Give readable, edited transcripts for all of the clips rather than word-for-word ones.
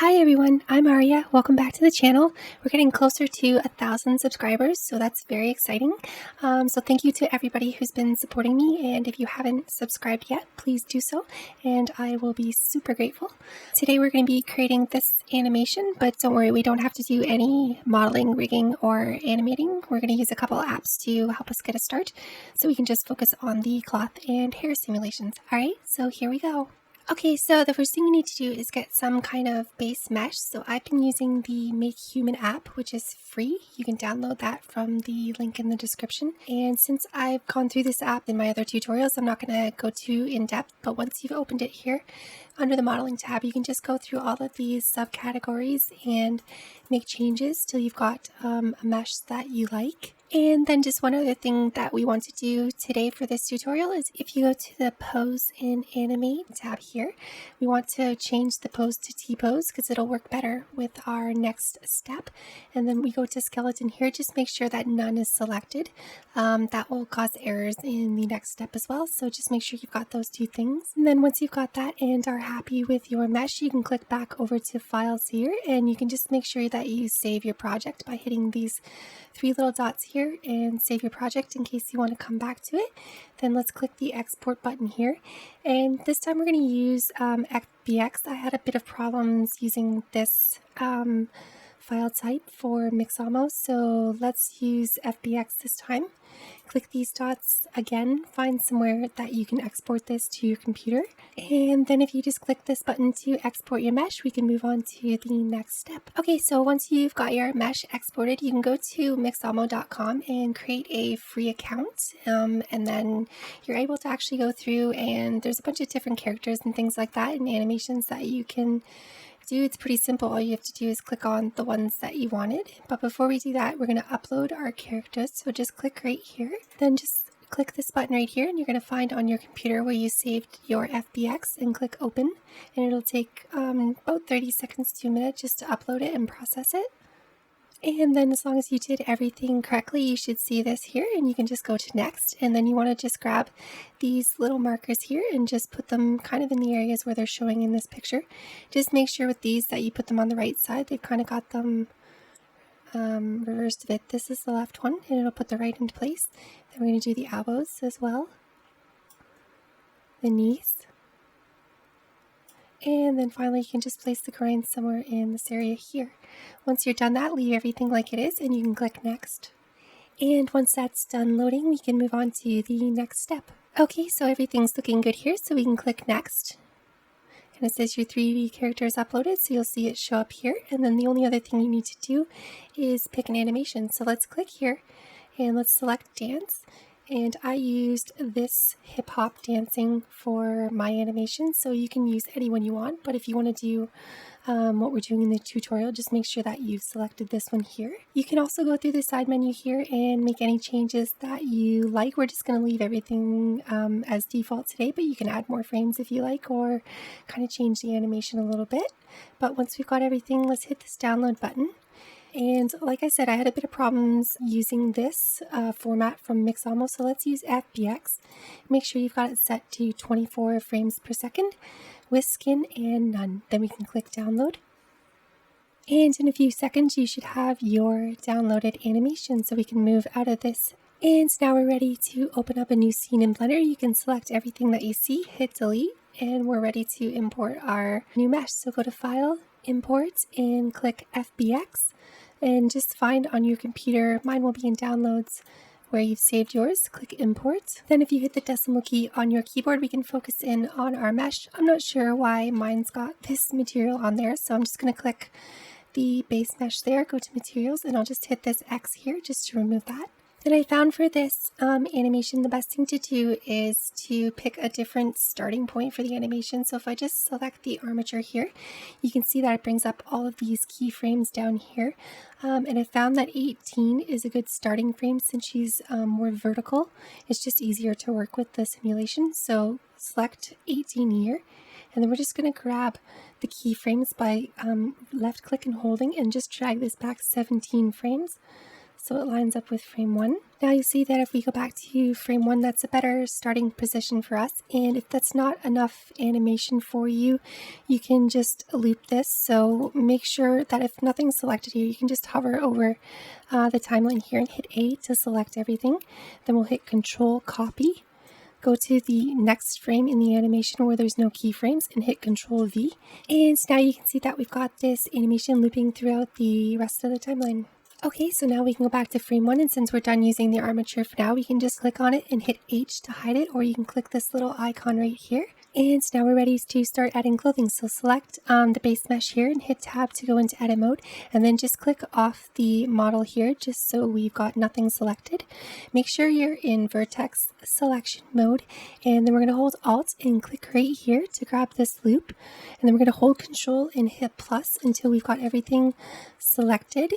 Hi everyone, I'm Aria. Welcome back to the channel. We're getting closer to 1,000 subscribers, so that's very exciting. So thank you to everybody who's been supporting me, and if you haven't subscribed yet, please do so, and I will be super grateful. Today we're going to be creating this animation, but don't worry, we don't have to do any modeling, rigging, or animating. We're going to use a couple apps to help us get a start, so we can just focus on the cloth and hair simulations. Alright, so here we go. Okay, so the first thing you need to do is get some kind of base mesh. So I've been using the Make Human app, which is free. You can download that from the link in the description. And since I've gone through this app in my other tutorials, I'm not going to go too in depth, but once you've opened it here, under the modeling tab, you can just go through all of these subcategories and make changes till you've got a mesh that you like. And then just one other thing that we want to do today for this tutorial is if you go to the Pose and Animate tab here, we want to change the pose to T-pose because it'll work better with our next step. And then we go to Skeleton here, just make sure that none is selected. That will cause errors in the next step as well, so just make sure you've got those two things. And then once you've got that and are happy with your mesh, you can click back over to Files here, and you can just make sure that you save your project by hitting these three little dots here and save your project in case you want to come back to it. Then let's click the export button here, and this time we're going to use FBX. I had a bit of problems using this file type for Mixamo, so let's use FBX this time. Click these dots again, find somewhere that you can export this to your computer, and then if you just click this button to export your mesh, we can move on to the next step. Okay, so once you've got your mesh exported, you can go to mixamo.com and create a free account, and then you're able to actually go through, and there's a bunch of different characters and things like that and animations that you can do. It's pretty simple. All you have to do is click on the ones that you wanted. But before we do that, we're going to upload our characters. So just click right here. Then just click this button right here, and you're going to find on your computer where you saved your FBX and click open. And it'll take about 30 seconds to a minute just to upload it and process it. And then as long as you did everything correctly, you should see this here, and you can just go to next. And then you want to just grab these little markers here and just put them kind of in the areas where they're showing in this picture. Just make sure with these that you put them on the right side. They've kind of got them reversed a bit. This is the left one, and it'll put the right into place. Then we're going to do the elbows as well, the knees. And then finally, you can just place the groin somewhere in this area here. Once you're done that, leave everything like it is, and you can click next. And once that's done loading, we can move on to the next step. Okay, so everything's looking good here, so we can click next. And it says your 3D character is uploaded, so you'll see it show up here. And then the only other thing you need to do is pick an animation. So let's click here, and let's select dance. And I used this hip hop dancing for my animation, so you can use any one you want. But if you want to do what we're doing in the tutorial, just make sure that you've selected this one here. You can also go through the side menu here and make any changes that you like. We're just going to leave everything as default today, but you can add more frames if you like, or kind of change the animation a little bit. But once we've got everything, let's hit this download button. And like I said, I had a bit of problems using this format from Mixamo, so let's use FBX. Make sure you've got it set to 24 frames per second with skin and none. Then we can click download. And in a few seconds, you should have your downloaded animation, so we can move out of this. And now we're ready to open up a new scene in Blender. You can select everything that you see, hit delete, and we're ready to import our new mesh. So go to File, Import, and click FBX. And just find on your computer, mine will be in Downloads, where you've saved yours. Click Import. Then if you hit the decimal key on your keyboard, we can focus in on our mesh. I'm not sure why mine's got this material on there, so I'm just going to click the base mesh there, go to Materials, and I'll just hit this X here just to remove that. And I found for this animation, the best thing to do is to pick a different starting point for the animation. So if I just select the armature here, you can see that it brings up all of these keyframes down here. And I found that 18 is a good starting frame since she's more vertical. It's just easier to work with the simulation. So select 18 here. And then we're just going to grab the keyframes by left click and holding and just drag this back 17 frames. so it lines up with frame 1. Now you see that if we go back to frame 1, that's a better starting position for us. And if that's not enough animation for you, you can just loop this. So make sure that if nothing's selected here, you can just hover over the timeline here and hit A to select everything. Then we'll hit Control Copy. Go to the next frame in the animation where there's no keyframes and hit Control V. And now you can see that we've got this animation looping throughout the rest of the timeline. Okay, so now we can go back to frame 1, and since we're done using the armature for now, we can just click on it and hit H to hide it, or you can click this little icon right here. And now we're ready to start adding clothing. So select the base mesh here and hit tab to go into edit mode, and then just click off the model here just so we've got nothing selected. Make sure you're in vertex selection mode, and then we're going to hold Alt and click right here to grab this loop, and then we're going to hold Control and hit plus until we've got everything selected.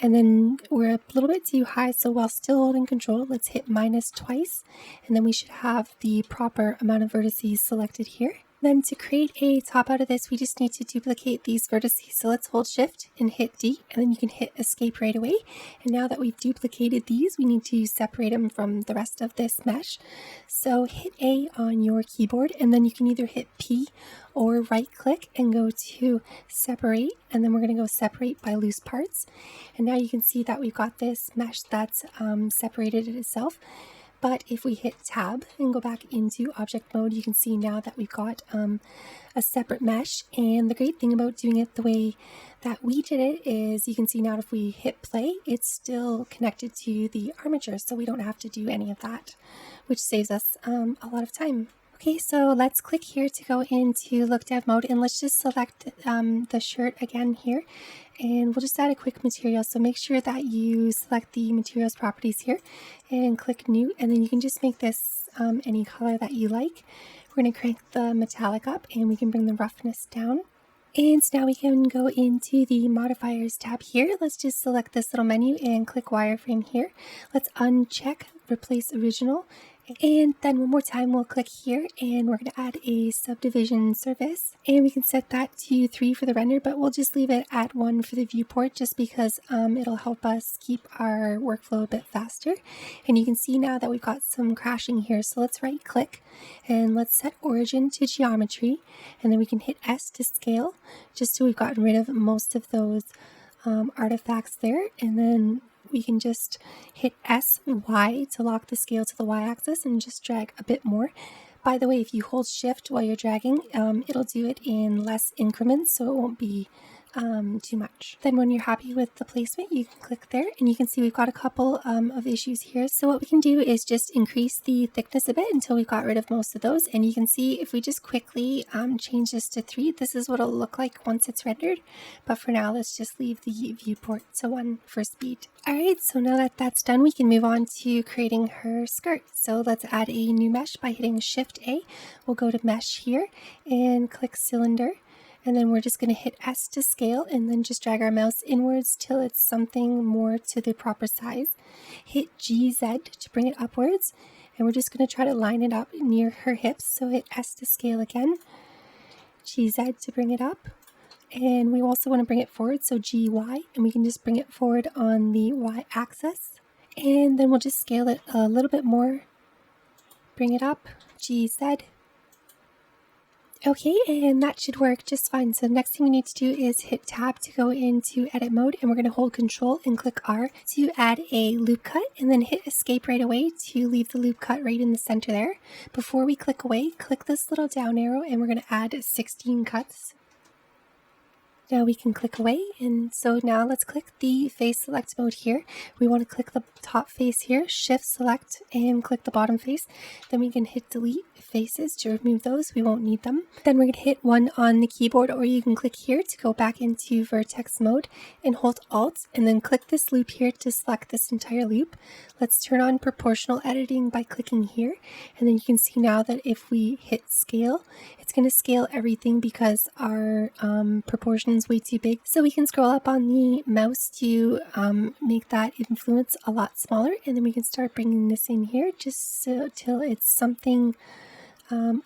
And then we're a little bit too high, so while still holding Control, let's hit minus twice, and then we should have the proper amount of vertices selected here. Then to create a top out of this, we just need to duplicate these vertices. So let's hold Shift and hit D, and then you can hit Escape right away. And now that we've duplicated these, we need to separate them from the rest of this mesh. So hit A on your keyboard, and then you can either hit P or right click and go to separate, and then we're going to go separate by loose parts. And now you can see that we've got this mesh that's separated itself. But if we hit tab and go back into object mode, you can see now that we've got a separate mesh. And the great thing about doing it the way that we did it is you can see now if we hit play, it's still connected to the armature, so we don't have to do any of that, which saves us a lot of time. Okay, so let's click here to go into look dev mode, and let's just select the shirt again here, and we'll just add a quick material. So make sure that you select the materials properties here and click new, and then you can just make this any color that you like. We're going to crank the metallic up, and we can bring the roughness down. And now we can go into the modifiers tab here. Let's just select this little menu and click wireframe here. Let's uncheck replace original. And then one more time we'll click here, and we're going to add a subdivision surface, and we can set that to 3 for the render, but we'll just leave it at 1 for the viewport just because it'll help us keep our workflow a bit faster. And you can see now that we've got some crashing here, so let's right click and let's set origin to geometry, and then we can hit S to scale just so we've gotten rid of most of those artifacts there, and then we can just hit SY to lock the scale to the Y-axis and just drag a bit more. By the way, if you hold Shift while you're dragging, it'll do it in less increments, so it won't be too much. Then when you're happy with the placement, you can click there, and you can see we've got a couple of issues here. So what we can do is just increase the thickness a bit until we've got rid of most of those. And you can see if we just quickly change this to 3, this is what it'll look like once it's rendered. But for now, let's just leave the viewport to 1 for speed. Alright, so now that that's done, we can move on to creating her skirt. So let's add a new mesh by hitting Shift A. We'll go to mesh here and click cylinder. And then we're just going to hit S to scale, and then just drag our mouse inwards till it's something more to the proper size. Hit GZ to bring it upwards, and we're just going to try to line it up near her hips. So hit S to scale again, GZ to bring it up, and we also want to bring it forward, so GY, and we can just bring it forward on the Y axis. And then we'll just scale it a little bit more, bring it up, GZ. Okay, and that should work just fine. So the next thing we need to do is hit tab to go into edit mode, and we're going to hold Control and click R to add a loop cut, and then hit escape right away to leave the loop cut right in the center there. Before we click away, click this little down arrow, and we're going to add 16 cuts. Now we can click away, and so now let's click the face select mode here. We want to click the top face here, shift select, and click the bottom face. Then we can hit delete faces to remove those. We won't need them. Then we're going to hit 1 on the keyboard, or you can click here to go back into vertex mode and hold Alt, and then click this loop here to select this entire loop. Let's turn on proportional editing by clicking here, and then you can see now that if we hit scale, it's going to scale everything because our proportion is way too big. So we can scroll up on the mouse to make that influence a lot smaller, and then we can start bringing this in here just so till it's something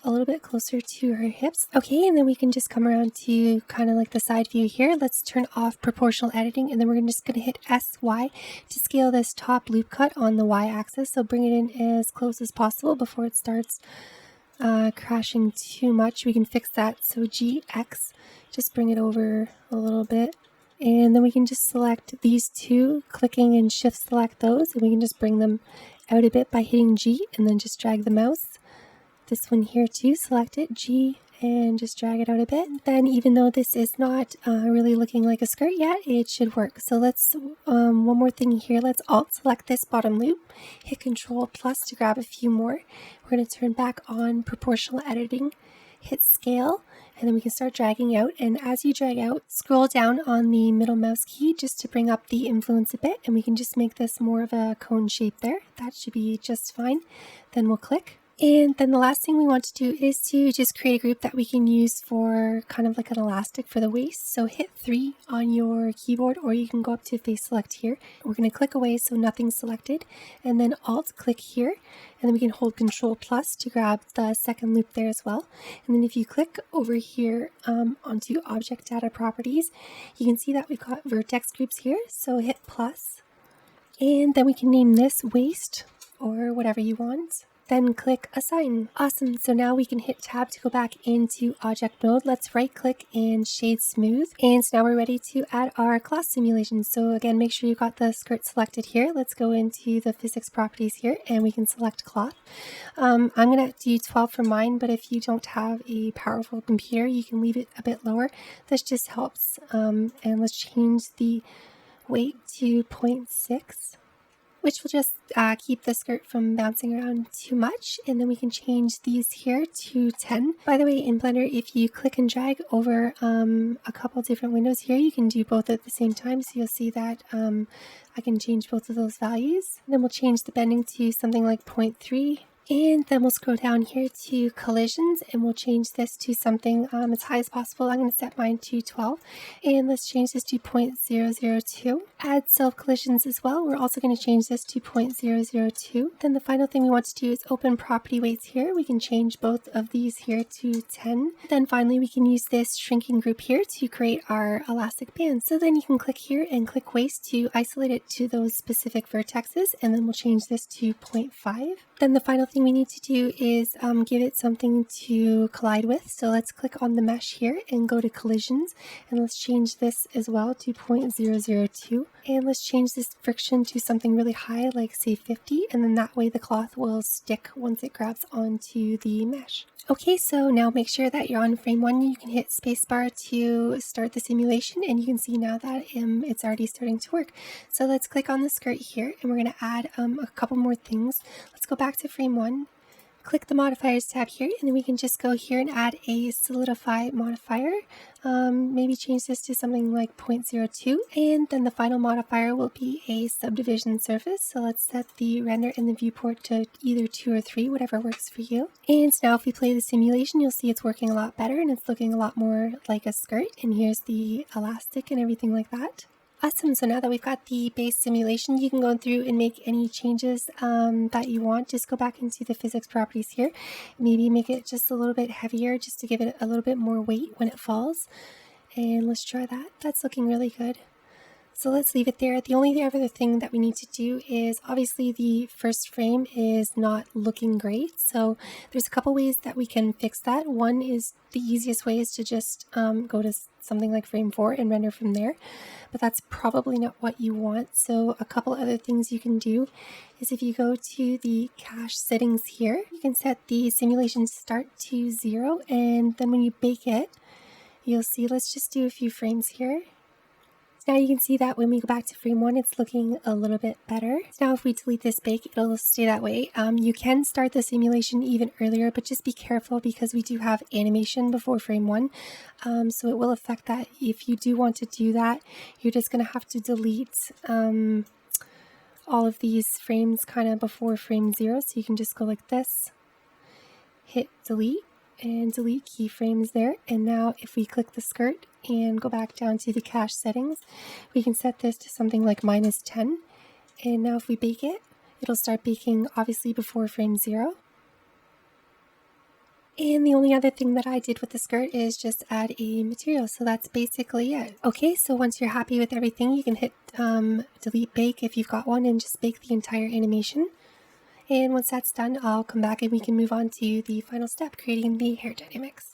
a little bit closer to her hips. Okay, and then we can just come around to kind of like the side view here. Let's turn off proportional editing, and then we're just going to hit SY to scale this top loop cut on the Y axis. So bring it in as close as possible before it starts crashing too much. We can fix that. So GX, just bring it over a little bit. And then we can just select these two, clicking and shift select those, and we can just bring them out a bit by hitting G and then just drag the mouse. This one here too, select it, G, and just drag it out a bit. Then even though this is not really looking like a skirt yet, it should work. So let's, one more thing here, let's alt select this bottom loop, hit Control plus to grab a few more. We're going to turn back on proportional editing, hit scale, and then we can start dragging out. And as you drag out, scroll down on the middle mouse key just to bring up the influence a bit, and we can just make this more of a cone shape there. That should be just fine. Then we'll click. And then the last thing we want to do is to just create a group that we can use for kind of like an elastic for the waist. So hit 3 on your keyboard, or you can go up to face select here. We're going to click away so nothing's selected, and then alt click here, and then we can hold Control plus to grab the second loop there as well. And then if you click over here onto object data properties, you can see that we've got vertex groups here. So hit plus, and then we can name this waist or whatever you want. Then click Assign. Awesome, so now we can hit Tab to go back into Object Mode. Let's right click and Shade Smooth. And so now we're ready to add our cloth simulation. So again, make sure you got the skirt selected here. Let's go into the physics properties here and we can select cloth. I'm gonna do 12 for mine, but if you don't have a powerful computer, you can leave it a bit lower. This just helps. And let's change the weight to 0.6. which will just keep the skirt from bouncing around too much. And then we can change these here to 10. By the way, in Blender, if you click and drag over a couple different windows here, you can do both at the same time. So you'll see that I can change both of those values. And then we'll change the bending to something like 0.3. And then we'll scroll down here to collisions, and we'll change this to something as high as possible. I'm going to set mine to 12, and let's change this to 0.002. Add self collisions as well. We're also going to change this to 0.002. Then the final thing we want to do is open property weights here. We can change both of these here to 10. Then finally, we can use this shrinking group here to create our elastic band. So then you can click here and click waist to isolate it to those specific vertexes, and then we'll change this to 0.5. Then the final thing we need to do is give it something to collide with. So let's click on the mesh here and go to collisions, and let's change this as well to 0.002. And let's change this friction to something really high, like say 50, and then that way the cloth will stick once it grabs onto the mesh. Okay, so now make sure that you're on frame 1. You can hit spacebar to start the simulation, and you can see now that it's already starting to work. So let's click on the skirt here, and we're going to add a couple more things. Let's go back to frame 1. Click the modifiers tab here, and then we can just go here and add a solidify modifier. Maybe change this to something like 0.02, and then the final modifier will be a subdivision surface. So let's set the render and the viewport to either 2 or 3, whatever works for you. And now if we play the simulation, you'll see it's working a lot better and it's looking a lot more like a skirt. And here's the elastic and everything like that. Awesome, so now that we've got the base simulation, you can go through and make any changes that you want. Just go back into the physics properties here. Maybe make it just a little bit heavier just to give it a little bit more weight when it falls. And let's try that. That's looking really good. So let's leave it there. The only other thing that we need to do is obviously the first frame is not looking great. So there's a couple ways that we can fix that. One is the easiest way is to just go to something like frame 4 and render from there. But that's probably not what you want. So a couple other things you can do is if you go to the cache settings here, you can set the simulation start to 0. And then when you bake it, you'll see, let's just do a few frames here. Now you can see that when we go back to frame 1, it's looking a little bit better. So now if we delete this bake, it'll stay that way. You can start the simulation even earlier, but just be careful because we do have animation before frame 1. So it will affect that. If you do want to do that, you're just going to have to delete all of these frames kind of before frame 0. So you can just go like this, hit delete, and delete keyframes there. And now if we click the skirt and go back down to the cache settings, we can set this to something like -10. And now if we bake it, it'll start baking obviously before frame 0. And the only other thing that I did with the skirt is just add a material. So that's basically it. Okay, so once you're happy with everything, you can hit delete bake if you've got one and just bake the entire animation. And once that's done, I'll come back and we can move on to the final step, creating the hair dynamics.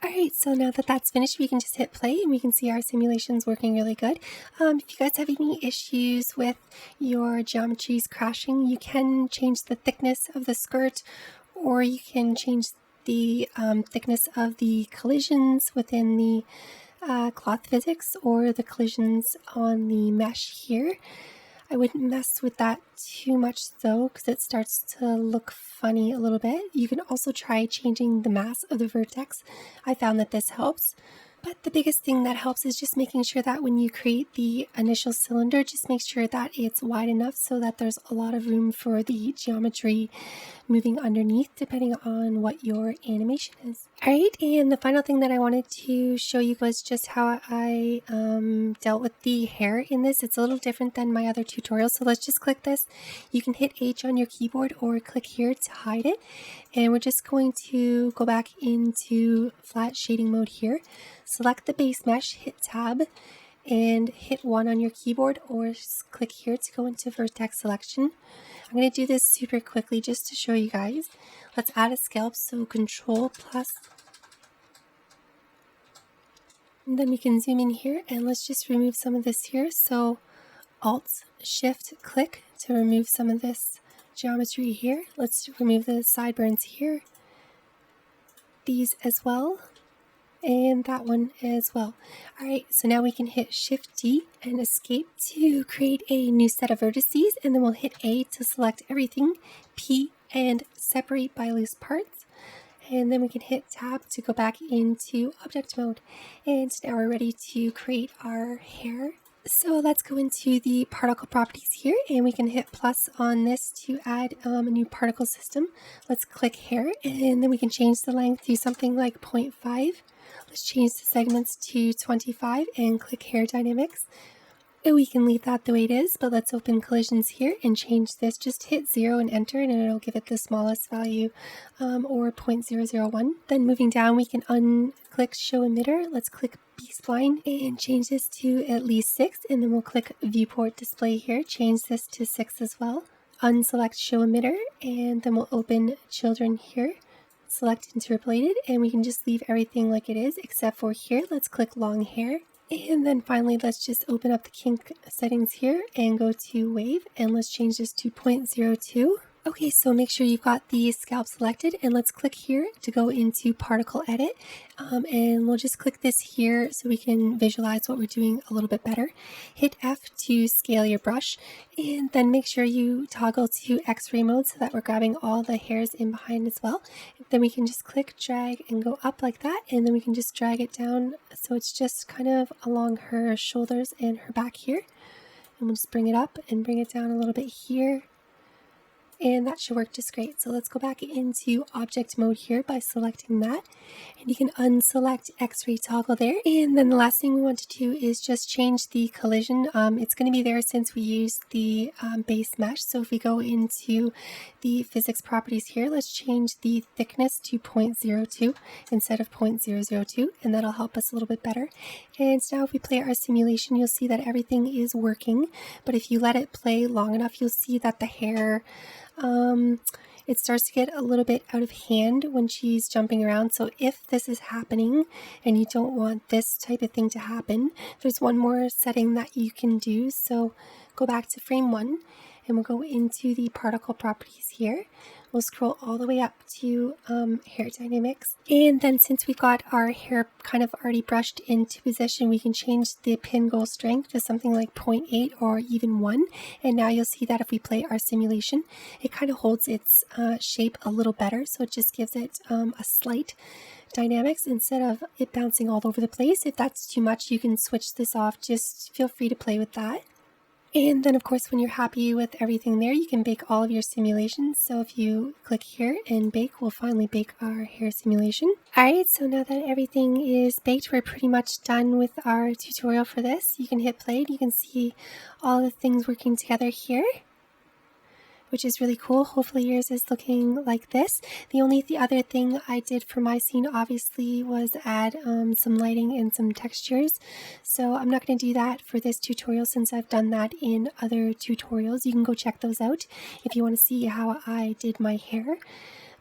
Alright, so now that that's finished, we can just hit play and we can see our simulations working really good. If you guys have any issues with your geometries crashing, you can change the thickness of the skirt, or you can change the thickness of the collisions within the cloth physics or the collisions on the mesh here. I wouldn't mess with that too much though, because it starts to look funny a little bit. You can also try changing the mass of the vertex. I found that this helps. But the biggest thing that helps is just making sure that when you create the initial cylinder, just make sure that it's wide enough so that there's a lot of room for the geometry moving underneath, depending on what your animation is. Alright, and the final thing that I wanted to show you was just how I dealt with the hair in this. It's a little different than my other tutorials, so let's just click this. You can hit H on your keyboard or click here to hide it. And we're just going to go back into flat shading mode here. Select the base mesh, hit tab, and hit 1 on your keyboard or click here to go into vertex selection. I'm going to do this super quickly just to show you guys. Let's add a scalp, so Control plus. And then we can zoom in here and let's just remove some of this here. So Alt Shift click to remove some of this geometry here. Let's remove the sideburns here. These as well. And that one as well. Alright, so now we can hit Shift D and escape to create a new set of vertices, and then we'll hit A to select everything, P and separate by loose parts, and then we can hit Tab to go back into object mode. And now we're ready to create our hair. So let's go into the particle properties here, and we can hit plus on this to add a new particle system. Let's click hair, and then we can change the length to something like 0.5. Let's change the segments to 25 and click hair dynamics. We can leave that the way it is, but let's open collisions here and change this. Just hit 0 and enter, and it'll give it the smallest value, or 0.001. Then moving down, we can unclick show emitter. Let's click B-spline and change this to at least 6, and then we'll click viewport display here, change this to 6 as well. Unselect show emitter, and then we'll open children here. Select interpolated, and we can just leave everything like it is except for here. Let's click long hair, and then finally let's just open up the kink settings here and go to wave, and let's change this to 0.02. Okay, so make sure you've got the scalp selected, and let's click here to go into particle edit, and we'll just click this here so we can visualize what we're doing a little bit better. Hit F to scale your brush, and then make sure you toggle to X-ray mode so that we're grabbing all the hairs in behind as well. Then we can just click, drag, and go up like that, and then we can just drag it down so it's just kind of along her shoulders and her back here. And we'll just bring it up and bring it down a little bit here. And that should work just great. So let's go back into object mode here by selecting that, and you can unselect X-ray toggle there. And then the last thing we want to do is just change the collision. It's going to be there since we used the base mesh. So if we go into the physics properties here, let's change the thickness to 0.02 instead of 0.002, and that'll help us a little bit better. And now if we play our simulation, you'll see that everything is working, but if you let it play long enough, you'll see that the hair it starts to get a little bit out of hand when she's jumping around. So if this is happening and you don't want this type of thing to happen, there's one more setting that you can do. So go back to frame 1 and we'll go into the particle properties here. We'll scroll all the way up to hair dynamics, and then since we've got our hair kind of already brushed into position, we can change the pin goal strength to something like 0.8 or even 1, and now you'll see that if we play our simulation, it kind of holds its shape a little better, so it just gives it a slight dynamics instead of it bouncing all over the place. If that's too much, you can switch this off. Just feel free to play with that. And then of course, when you're happy with everything there, you can bake all of your simulations. So if you click here and bake, we'll finally bake our hair simulation. Alright, so now that everything is baked, we're pretty much done with our tutorial for this. You can hit play, you can see all the things working together here. which is really cool. Hopefully yours is looking like this. The other thing I did for my scene obviously was add some lighting and some textures. So I'm not going to do that for this tutorial since I've done that in other tutorials. You can go check those out if you want to see how I did my hair.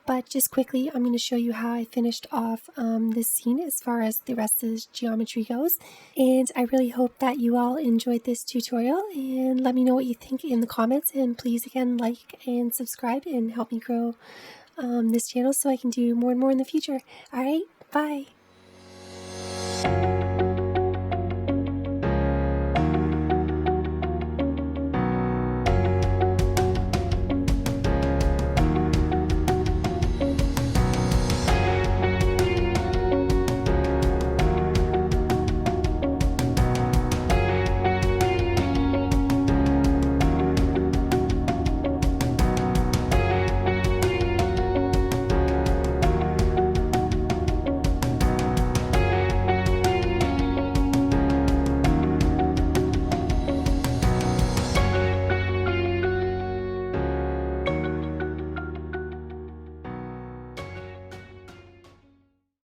But just quickly, I'm going to show you how I finished off this scene as far as the rest of the geometry goes. And I really hope that you all enjoyed this tutorial, and let me know what you think in the comments. And please again, like and subscribe and help me grow this channel so I can do more and more in the future. Alright, bye!